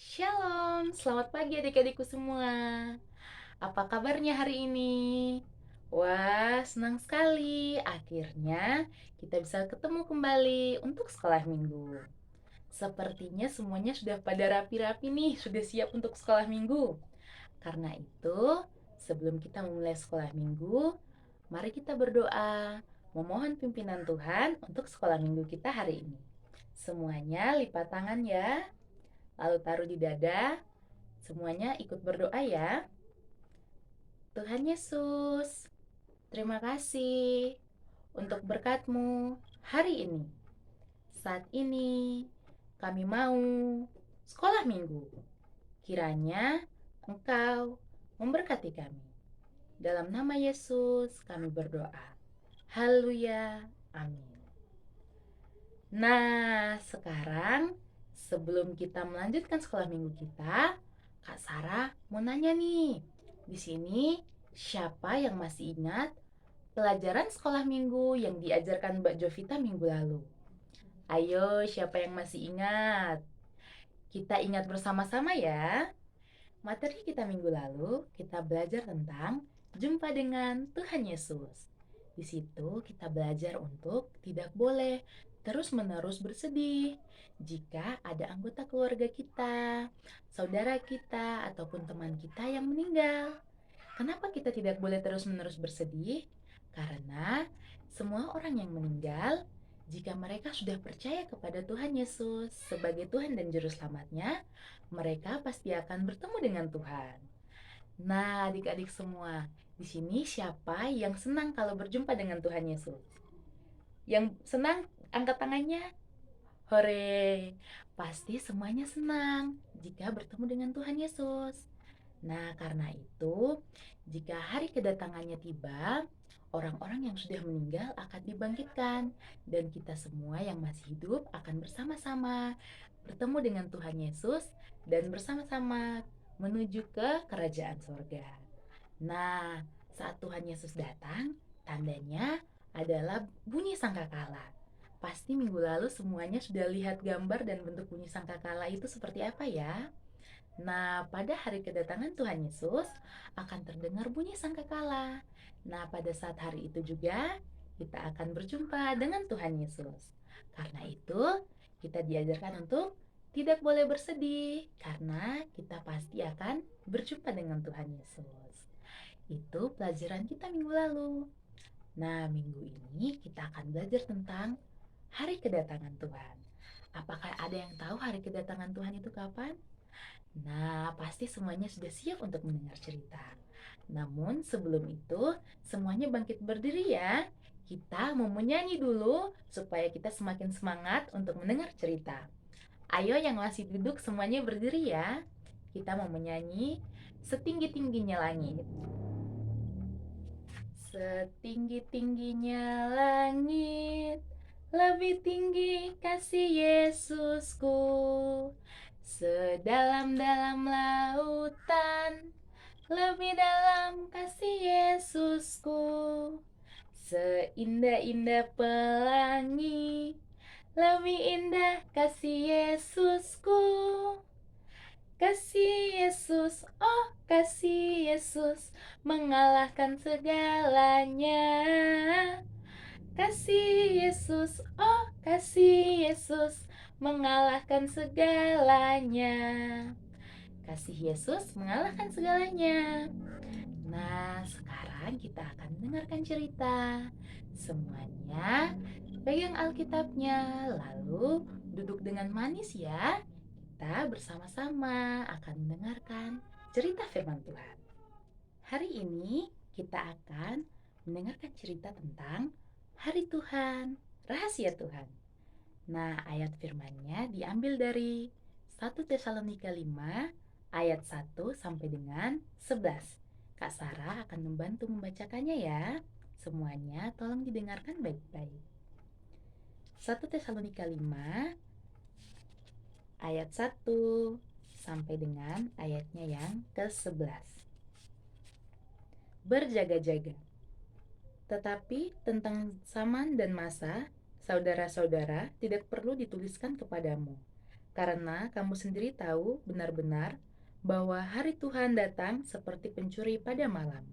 Shalom, selamat pagi adik-adikku semua. Apa kabarnya hari ini? Wah, senang sekali. Akhirnya kita bisa ketemu kembali untuk sekolah minggu. Sepertinya semuanya sudah pada rapi-rapi nih, sudah siap untuk sekolah minggu. Karena itu, sebelum kita memulai sekolah minggu, mari kita berdoa, memohon pimpinan Tuhan untuk sekolah minggu kita hari ini. Semuanya lipat tangan ya, lalu taruh di dada. Semuanya ikut berdoa ya. Tuhan Yesus, terima kasih untuk berkat-Mu hari ini. Saat ini kami mau sekolah minggu. Kiranya Engkau memberkati kami. Dalam nama Yesus kami berdoa. Haleluya. Amin. Nah, sekarang sebelum kita melanjutkan sekolah minggu kita, Kak Sarah mau nanya nih. Di sini siapa yang masih ingat pelajaran sekolah minggu yang diajarkan Mbak Jovita minggu lalu? Ayo, siapa yang masih ingat? Kita ingat bersama-sama ya. Materi kita minggu lalu, kita belajar tentang jumpa dengan Tuhan Yesus. Di situ kita belajar untuk tidak boleh terus-menerus bersedih jika ada anggota keluarga kita, saudara kita, ataupun teman kita yang meninggal. Kenapa kita tidak boleh terus-menerus bersedih? Karena semua orang yang meninggal, jika mereka sudah percaya kepada Tuhan Yesus sebagai Tuhan dan Juru Selamatnya, mereka pasti akan bertemu dengan Tuhan. Nah, adik-adik semua, di sini siapa yang senang kalau berjumpa dengan Tuhan Yesus? Yang senang, angkat tangannya. Hore! Pasti semuanya senang jika bertemu dengan Tuhan Yesus. Nah, karena itu, jika hari kedatangannya tiba, orang-orang yang sudah meninggal akan dibangkitkan, dan kita semua yang masih hidup akan bersama-sama bertemu dengan Tuhan Yesus dan bersama-sama menuju ke kerajaan sorga. Nah, saat Tuhan Yesus datang, tandanya adalah bunyi sangkakala. Pasti minggu lalu semuanya sudah lihat gambar dan bentuk bunyi sangkakala itu seperti apa ya? Nah, pada hari kedatangan Tuhan Yesus akan terdengar bunyi sangkakala. Nah, pada saat hari itu juga kita akan berjumpa dengan Tuhan Yesus. Karena itu, kita diajarkan untuk tidak boleh bersedih karena kita pasti akan berjumpa dengan Tuhan Yesus. Itu pelajaran kita minggu lalu. Nah, minggu ini kita akan belajar tentang hari kedatangan Tuhan. Apakah ada yang tahu hari kedatangan Tuhan itu kapan? Nah, pasti semuanya sudah siap untuk mendengar cerita. Namun sebelum itu, semuanya bangkit berdiri ya. Kita mau menyanyi dulu supaya kita semakin semangat untuk mendengar cerita. Ayo yang masih duduk semuanya berdiri ya. Kita mau menyanyi setinggi-tingginya langit. Setinggi-tingginya langit, lebih tinggi kasih Yesusku. Sedalam-dalam lautan, lebih dalam kasih Yesusku. Seindah-indah pelangi, lebih indah kasih Yesusku. Kasih Yesus, oh kasih Yesus, mengalahkan segalanya. Kasih Yesus, oh kasih Yesus, mengalahkan segalanya. Kasih Yesus mengalahkan segalanya. Nah, sekarang kita akan mendengarkan cerita. Semuanya pegang Alkitabnya, lalu duduk dengan manis ya. Kita bersama-sama akan mendengarkan cerita firman Tuhan. Hari ini kita akan mendengarkan cerita tentang Hari Tuhan, Rahasia Tuhan. Nah, ayat firman-Nya diambil dari 1 Tesalonika 5 ayat 1 sampai dengan 11. Kak Sarah akan membantu membacakannya ya. Semuanya tolong didengarkan baik-baik. 1 Tesalonika 5 ayat 1 sampai dengan ayatnya yang ke-11. Berjaga-jaga. Tetapi tentang zaman dan masa, saudara-saudara, tidak perlu dituliskan kepadamu. Karena kamu sendiri tahu benar-benar bahwa hari Tuhan datang seperti pencuri pada malam.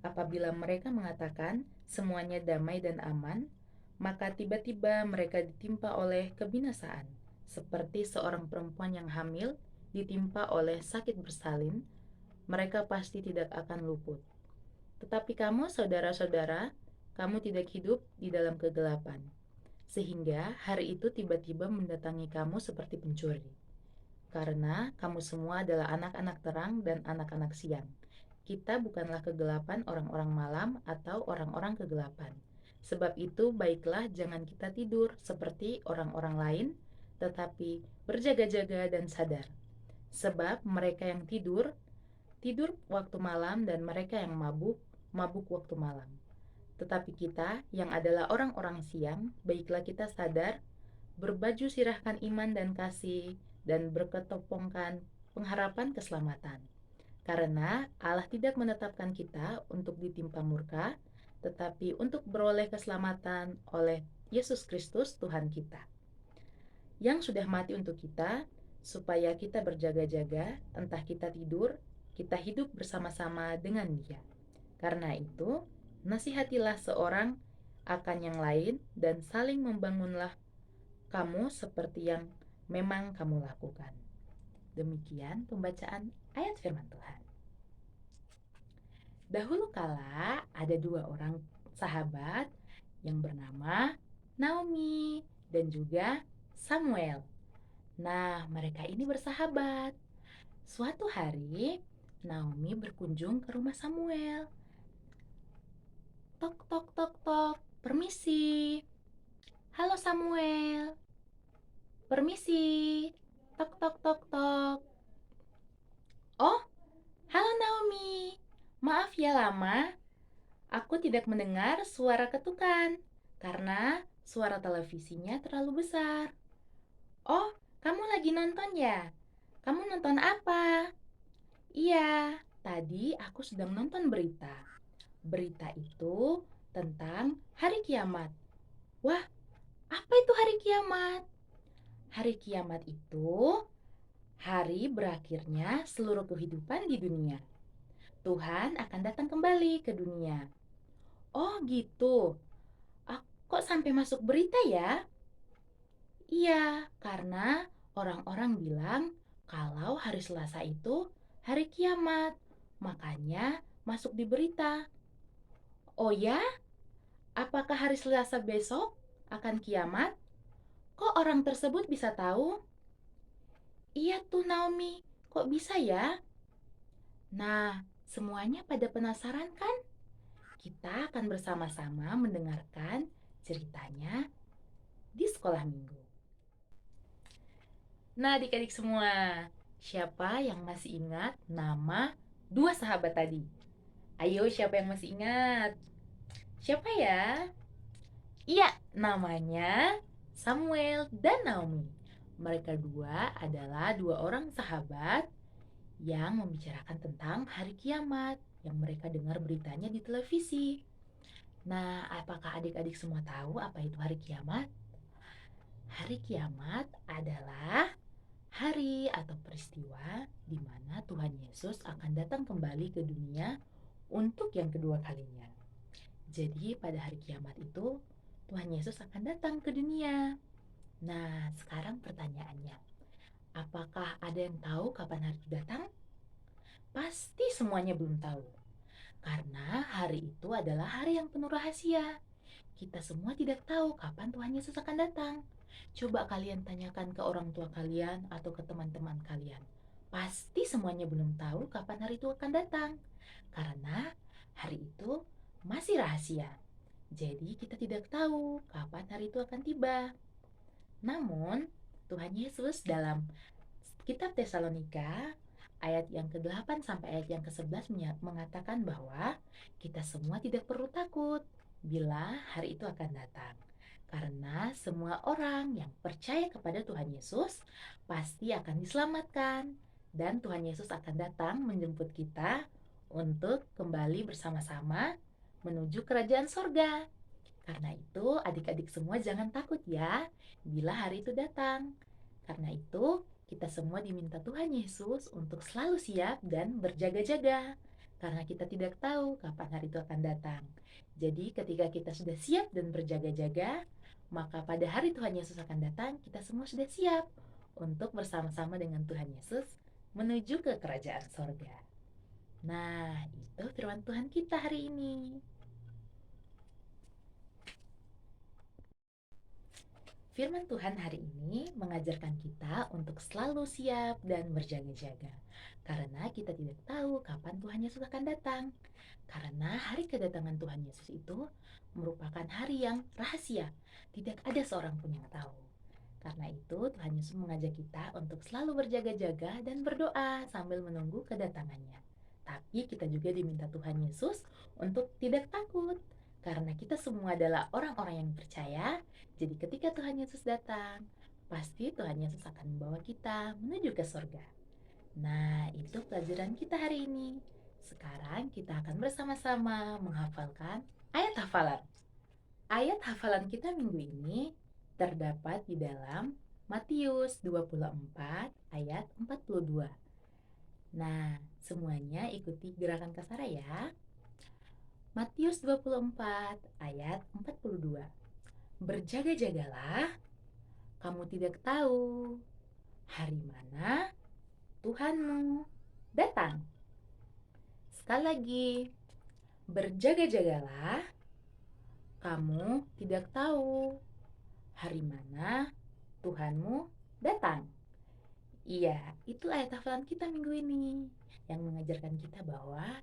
Apabila mereka mengatakan semuanya damai dan aman, maka tiba-tiba mereka ditimpa oleh kebinasaan, seperti seorang perempuan yang hamil ditimpa oleh sakit bersalin. Mereka pasti tidak akan luput. Tetapi kamu, saudara-saudara, kamu tidak hidup di dalam kegelapan, sehingga hari itu tiba-tiba mendatangi kamu seperti pencuri. Karena kamu semua adalah anak-anak terang dan anak-anak siang. Kita bukanlah kegelapan orang-orang malam atau orang-orang kegelapan. Sebab itu baiklah jangan kita tidur seperti orang-orang lain, tetapi berjaga-jaga dan sadar. Sebab mereka yang tidur, tidur waktu malam, dan mereka yang mabuk, mabuk waktu malam. Tetapi kita yang adalah orang-orang siang, baiklah kita sadar, berbaju sirahkan iman dan kasih, dan berketopongkan pengharapan keselamatan. Karena Allah tidak menetapkan kita untuk ditimpa murka, tetapi untuk beroleh keselamatan oleh Yesus Kristus Tuhan kita, yang sudah mati untuk kita, supaya kita berjaga-jaga, entah kita tidur, kita hidup bersama-sama dengan Dia. Karena itu, nasihatilah seorang akan yang lain, dan saling membangunlah kamu seperti yang memang kamu lakukan. Demikian pembacaan ayat firman Tuhan. Dahulu kala ada dua orang sahabat yang bernama Naomi dan juga Samuel. Nah, mereka ini bersahabat. Suatu hari, Naomi berkunjung ke rumah Samuel. Tok, tok, tok, tok. Permisi. Halo Samuel. Permisi. Tok, tok, tok, tok. Oh, halo Naomi. Maaf ya lama. Aku tidak mendengar suara ketukan karena suara televisinya terlalu besar. Oh, kamu lagi nonton ya? Kamu nonton apa? Iya, tadi aku sedang nonton berita. Berita itu tentang hari kiamat. Wah, apa itu hari kiamat? Hari kiamat itu hari berakhirnya seluruh kehidupan di dunia. Tuhan akan datang kembali ke dunia. Oh gitu. Kok sampai masuk berita ya? Iya, karena orang-orang bilang kalau hari Selasa itu hari kiamat. Makanya masuk di berita. Oh ya? Apakah hari Selasa besok akan kiamat? Kok orang tersebut bisa tahu? Iya tuh Naomi, kok bisa ya? Nah, semuanya pada penasaran kan? Kita akan bersama-sama mendengarkan ceritanya di sekolah minggu. Nah, adik-adik semua, siapa yang masih ingat nama dua sahabat tadi? Ayo, siapa yang masih ingat? Siapa ya? Iya, namanya Samuel dan Naomi. Mereka dua adalah dua orang sahabat yang membicarakan tentang hari kiamat yang mereka dengar beritanya di televisi. Nah, apakah adik-adik semua tahu apa itu hari kiamat? Hari kiamat adalah hari atau peristiwa di mana Tuhan Yesus akan datang kembali ke dunia untuk yang kedua kalinya. Jadi pada hari kiamat itu Tuhan Yesus akan datang ke dunia. Nah, sekarang pertanyaannya, apakah ada yang tahu kapan hari itu datang? Pasti semuanya belum tahu. Karena hari itu adalah hari yang penuh rahasia. Kita semua tidak tahu kapan Tuhan Yesus akan datang. Coba kalian tanyakan ke orang tua kalian atau ke teman-teman kalian. Pasti semuanya belum tahu kapan hari itu akan datang. Karena hari itu masih rahasia. Jadi kita tidak tahu kapan hari itu akan tiba. Namun, Tuhan Yesus dalam kitab Tesalonika ayat yang ke-8 sampai ayat yang ke-11 mengatakan bahwa kita semua tidak perlu takut bila hari itu akan datang. Karena semua orang yang percaya kepada Tuhan Yesus pasti akan diselamatkan, dan Tuhan Yesus akan datang menjemput kita untuk kembali bersama-sama menuju kerajaan sorga. Karena itu adik-adik semua jangan takut ya bila hari itu datang. Karena itu, kita semua diminta Tuhan Yesus untuk selalu siap dan berjaga-jaga. Karena kita tidak tahu kapan hari itu akan datang. Jadi ketika kita sudah siap dan berjaga-jaga, maka pada hari Tuhan Yesus akan datang, kita semua sudah siap untuk bersama-sama dengan Tuhan Yesus menuju ke kerajaan sorga. Nah, itu firman Tuhan kita hari ini. Firman Tuhan hari ini mengajarkan kita untuk selalu siap dan berjaga-jaga. Karena kita tidak tahu kapan Tuhan Yesus akan datang. Karena hari kedatangan Tuhan Yesus itu merupakan hari yang rahasia. Tidak ada seorang pun yang tahu. Karena itu Tuhan Yesus mengajak kita untuk selalu berjaga-jaga dan berdoa sambil menunggu kedatangannya. Tapi kita juga diminta Tuhan Yesus untuk tidak takut. Karena kita semua adalah orang-orang yang percaya, jadi ketika Tuhan Yesus datang, pasti Tuhan Yesus akan membawa kita menuju ke surga. Nah, itu pelajaran kita hari ini. Sekarang kita akan bersama-sama menghafalkan ayat hafalan. Ayat hafalan kita minggu ini terdapat di dalam Matius 24 ayat 42. Nah, semuanya ikuti gerakan Kasara ya. Matius 24 ayat 42. Berjaga-jagalah, kamu tidak tahu hari mana Tuhanmu datang. Sekali lagi, berjaga-jagalah, kamu tidak tahu hari mana Tuhanmu datang. Iya, itu ayat hafalan kita minggu ini yang mengajarkan kita bahwa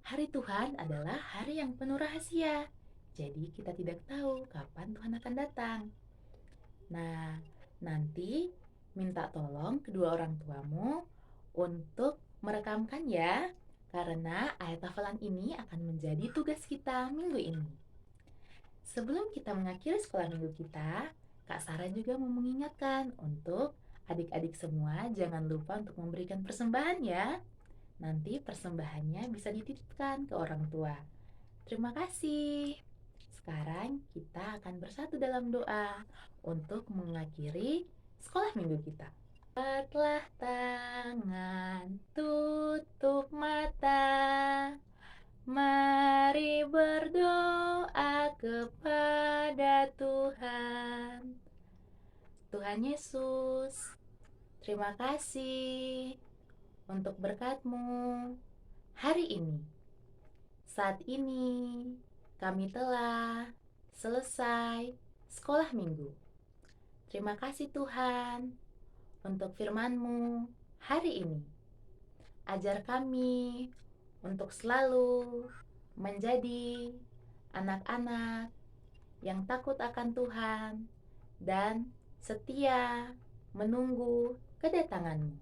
hari Tuhan adalah hari yang penuh rahasia. Jadi kita tidak tahu kapan Tuhan akan datang. Nah, nanti minta tolong kedua orang tuamu untuk merekamkan ya, karena ayat hafalan ini akan menjadi tugas kita minggu ini. Sebelum kita mengakhiri sekolah minggu kita, Kak Sarah juga mau mengingatkan untuk adik-adik semua jangan lupa untuk memberikan persembahan ya. Nanti persembahannya bisa dititipkan ke orang tua. Terima kasih. Sekarang kita akan bersatu dalam doa untuk mengakhiri sekolah minggu kita. Angkatlah tangan, tutup mata. Mari berdoa kepada Tuhan. Tuhan Yesus, terima kasih untuk berkat-Mu hari ini. Saat ini kami telah selesai sekolah minggu. Terima kasih Tuhan untuk firman-Mu hari ini. Ajar kami untuk selalu menjadi anak-anak yang takut akan Tuhan dan setia menunggu kedatangan-Mu.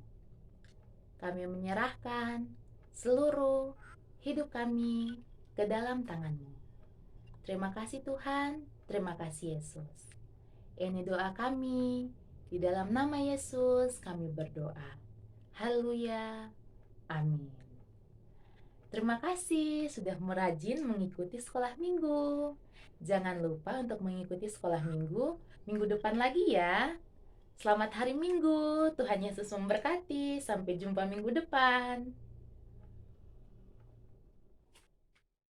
Kami menyerahkan seluruh hidup kami ke dalam tangan-Mu. Terima kasih Tuhan, terima kasih Yesus. Ini doa kami, di dalam nama Yesus kami berdoa. Haleluya, amin. Terima kasih sudah merajin mengikuti sekolah minggu. Jangan lupa untuk mengikuti sekolah minggu minggu depan lagi ya. Selamat hari Minggu, Tuhan Yesus memberkati. Sampai jumpa minggu depan.